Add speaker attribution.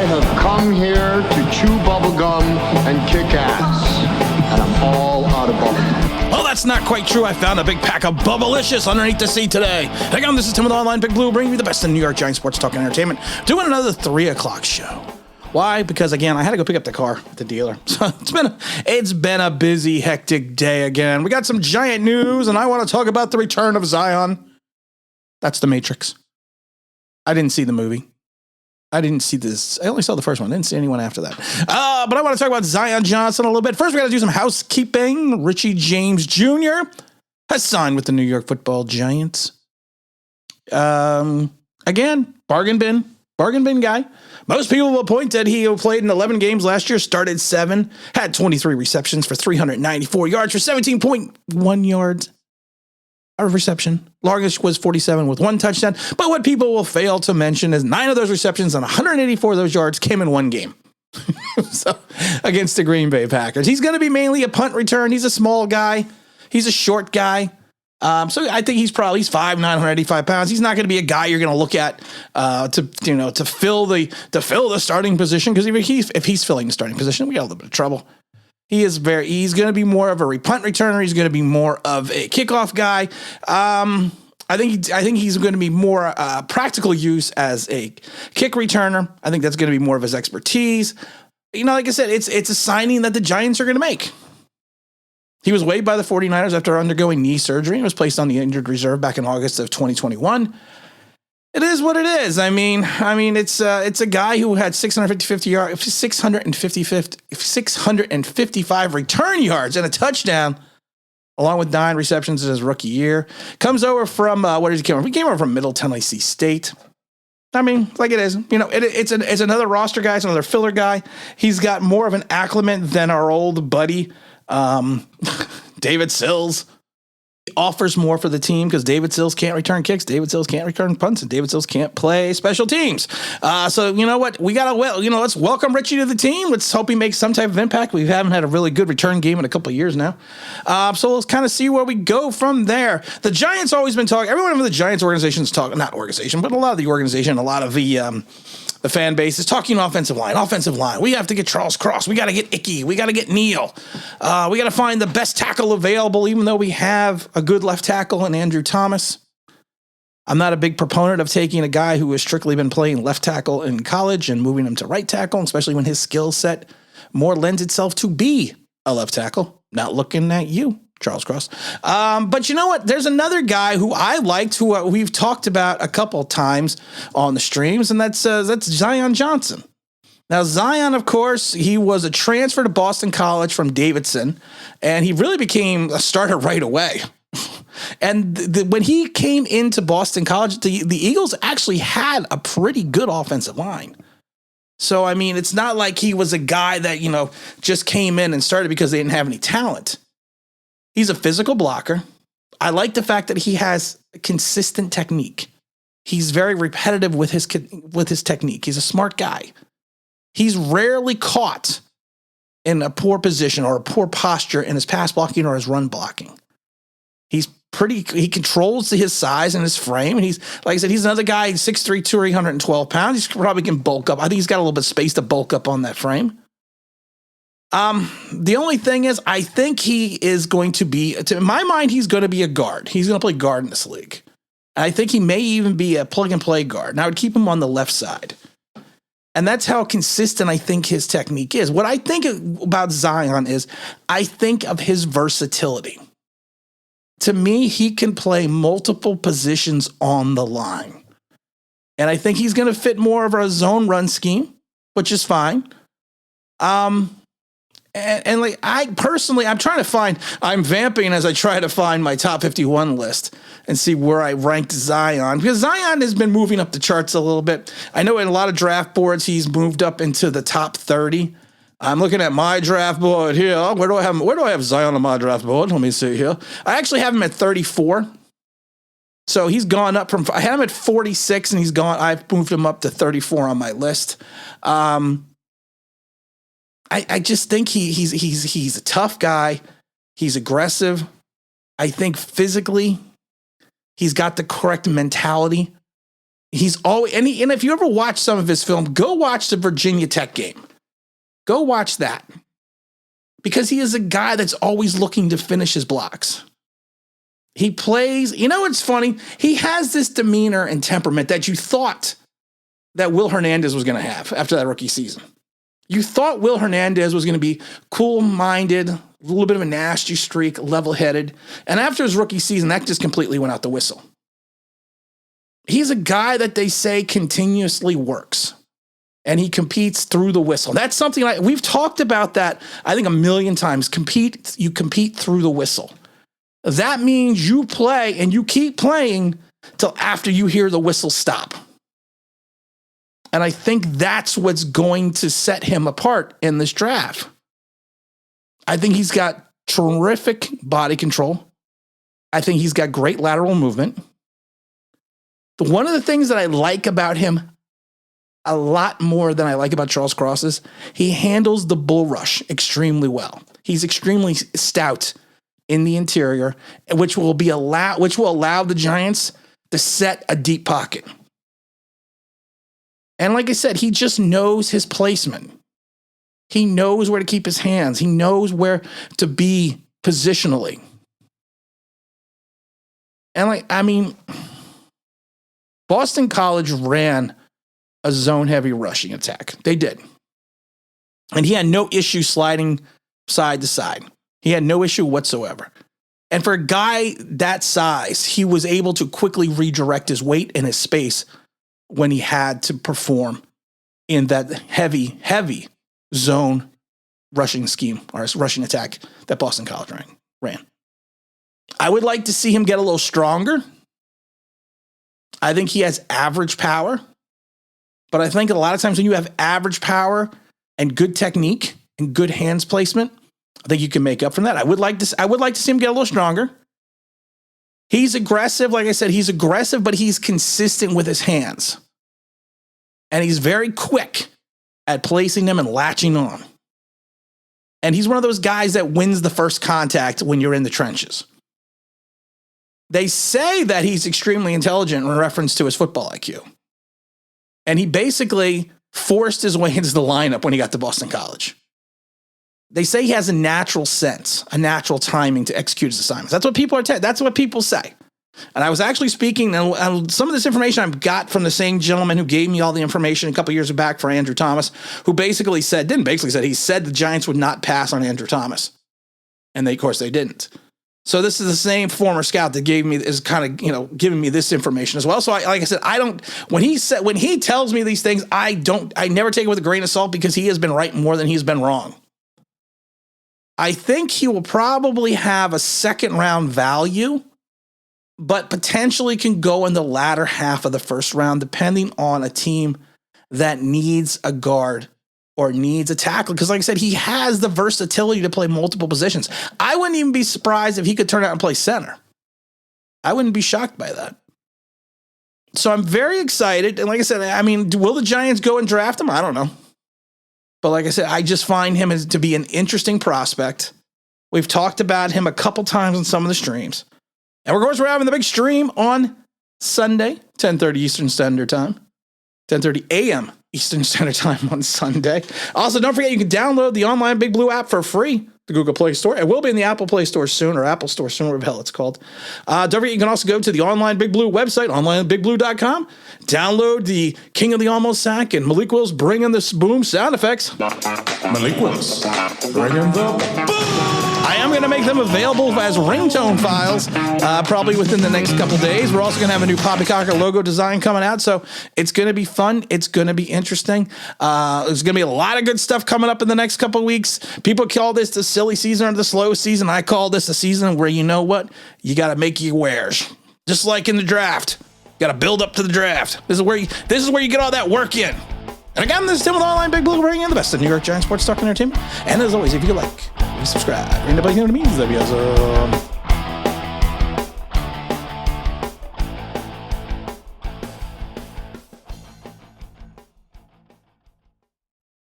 Speaker 1: have come here to chew bubblegum and kick ass. And I'm all out of bubblegum.
Speaker 2: Well, that's not quite true. I found a big pack of Bubblicious underneath the seat today. Hang on, this is Tim with Online Big Blue, bringing you the best in New York Giants sports talk and entertainment. Doing another 3 o'clock show. Why? Because, again, I had to go pick up the car at the dealer. So it's been a busy, hectic day again. We got some Giant news, and I want to talk about the return of Zion. That's The Matrix. I didn't see the movie. I didn't see this. I only saw the first one. I didn't see anyone after that. But I want to talk about Zion Johnson a little bit. First, we got to do some housekeeping. Richie James Jr. has signed with the New York Football Giants. Again, bargain bin guy. Most people will point that he played in 11 games last year, started 7, had 23 receptions for 394 yards for 17.1 yards. A reception. Longest was 47 with 1 touchdown. But what people will fail to mention is 9 of those receptions and 184 of those yards came in 1 game. So against the Green Bay Packers. He's going to be mainly a punt return. He's a small guy. He's a short guy. So I think he's 5'9", 185 pounds. He's not going to be a guy you're going to look at to fill the starting position, because if he's filling the starting position, we got a little bit of trouble. He's going to be more of a punt returner. He's going to be more of a kickoff guy. I think he's going to be more practical use as a kick returner. I think that's going to be more of his expertise. Like I said, it's a signing that the Giants are going to make. He was waived by the 49ers after undergoing knee surgery and was placed on the injured reserve back in August of 2021. It is what it is. I mean, it's a guy who had 655 return yards and a touchdown, along with 9 receptions in his rookie year. Comes over from where did he come over? He came over from Middle Tennessee State. I mean, like it is. It's another roster guy. It's another filler guy. He's got more of an acclimate than our old buddy, David Sills. He offers more for the team because David Sills can't return kicks, David Sills can't return punts, and David Sills can't play special teams. So you know what? We got to, let's welcome Richie to the team. Let's hope he makes some type of impact. We haven't had a really good return game in a couple of years now. So let's kind of see where we go from there. The Giants always been talking, everyone in the Giants organization's talking, not organization, but a lot of the organization, a lot of the fan base is talking offensive line. We have to get Charles Cross. We got to get Icky. We got to get Neal. We got to find the best tackle available, even though we have a good left tackle in Andrew Thomas. I'm not a big proponent of taking a guy who has strictly been playing left tackle in college and moving him to right tackle, especially when his skill set more lends itself to be a left tackle. Not looking at you, Charles Cross. But you know what? There's another guy who I liked, who we've talked about a couple times on the streams, and that's Zion Johnson. Now, Zion, of course, he was a transfer to Boston College from Davidson, and he really became a starter right away. And when he came into Boston College, the Eagles actually had a pretty good offensive line. So, I mean, it's not like he was a guy that, just came in and started because they didn't have any talent. He's a physical blocker. I like the fact that he has consistent technique. He's very repetitive with his technique. He's a smart guy. He's rarely caught in a poor position or a poor posture in his pass blocking or his run blocking. He controls his size and his frame. And he's, like I said, he's another guy, 6'3", 312 pounds. He probably can bulk up. I think he's got a little bit of space to bulk up on that frame. The only thing is, I think he is going to be, in my mind, he's going to be a guard. He's going to play guard in this league. And I think he may even be a plug and play guard. And I would keep him on the left side. And that's how consistent I think his technique is. What I think about Zion is, I think of his versatility. To me, he can play multiple positions on the line. And I think he's going to fit more of a zone run scheme, which is fine. And like, I'm vamping as I try to find my top 51 list and see where I ranked Zion, because Zion has been moving up the charts a little bit. I know in a lot of draft boards, he's moved up into the top 30. I'm looking at my draft board here. Where do I have Zion on my draft board? Let me see here. I actually have him at 34. So he's gone up from, I had him at 46 and I've moved him up to 34 on my list. I just think he's a tough guy. He's aggressive. I think physically, he's got the correct mentality. He's always, and if you ever watch some of his film, go watch the Virginia Tech game. Go watch that. Because he is a guy that's always looking to finish his blocks. He plays, it's funny. He has this demeanor and temperament that you thought that Will Hernandez was going to have after that rookie season. You thought Will Hernandez was going to be cool-minded, a little bit of a nasty streak, level-headed. And after his rookie season, that just completely went out the whistle. He's a guy that they say continuously works. And he competes through the whistle. That's something we've talked about that, I think, a million times. You compete through the whistle. That means you play and you keep playing till after you hear the whistle stop. And I think that's what's going to set him apart in this draft. I think he's got terrific body control. I think he's got great lateral movement. One of the things that I like about him a lot more than I like about Charles Cross is he handles the bull rush extremely well. He's extremely stout in the interior, which will allow the Giants to set a deep pocket. And like I said, he just knows his placement. He knows where to keep his hands. He knows where to be positionally. And Boston College ran a zone-heavy rushing attack. They did. And he had no issue sliding side to side. He had no issue whatsoever. And for a guy that size, he was able to quickly redirect his weight and his space when he had to perform in that heavy, heavy zone rushing scheme or rushing attack that Boston College ran. I would like to see him get a little stronger. I think he has average power. But I think a lot of times when you have average power and good technique and good hands placement, I think you can make up from that. I would like to see him get a little stronger. He's aggressive. Like I said, he's aggressive, but he's consistent with his hands. And he's very quick at placing them and latching on. And he's one of those guys that wins the first contact when you're in the trenches. They say that he's extremely intelligent in reference to his football IQ. And he basically forced his way into the lineup when he got to Boston College. They say he has a natural sense, a natural timing to execute his assignments. That's what people say. And I was actually speaking, and some of this information I've got from the same gentleman who gave me all the information a couple years back for Andrew Thomas, who he said the Giants would not pass on Andrew Thomas. And of course they didn't. So this is the same former scout that giving me this information as well. So when he tells me these things, I never take it with a grain of salt because he has been right more than he's been wrong. I think he will probably have a second round value, but potentially can go in the latter half of the first round, depending on a team that needs a guard or needs a tackle. Because like I said, he has the versatility to play multiple positions. I wouldn't even be surprised if he could turn out and play center. I wouldn't be shocked by that. So I'm very excited. And like I said, will the Giants go and draft him? I don't know. But like I said, I just find him to be an interesting prospect. We've talked about him a couple times on some of the streams. And of course, we're having the big stream on Sunday, 10:30 Eastern Standard Time, 10:30 a.m. Eastern Standard Time on Sunday. Also, don't forget you can download the online Big Blue app for free, the Google Play Store. It will be in the Apple Play Store soon, or Apple Store soon, whatever the hell it's called. Don't forget you can also go to the online Big Blue website, onlineBigBlue.com. Download the King of the Almost Sack and Malik Willis bringing the boom sound effects. Malik Willis bringing the boom. I am going to make them available as ringtone files probably within the next couple days. We're also going to have a new Poppycocker logo design coming out, so it's going to be fun. It's going to be interesting. There's going to be a lot of good stuff coming up in the next couple weeks. People call this the silly season or the slow season. I call this a season where you know what? You got to make your wares. Just like in the draft. You got to build up to the draft. This is where you get all that work in. And again, this is Tim with Online Big Blue, bringing in the best of New York Giants sports talk and entertainment. And as always, if you like, please subscribe. And nobody know what it means. That'd be awesome.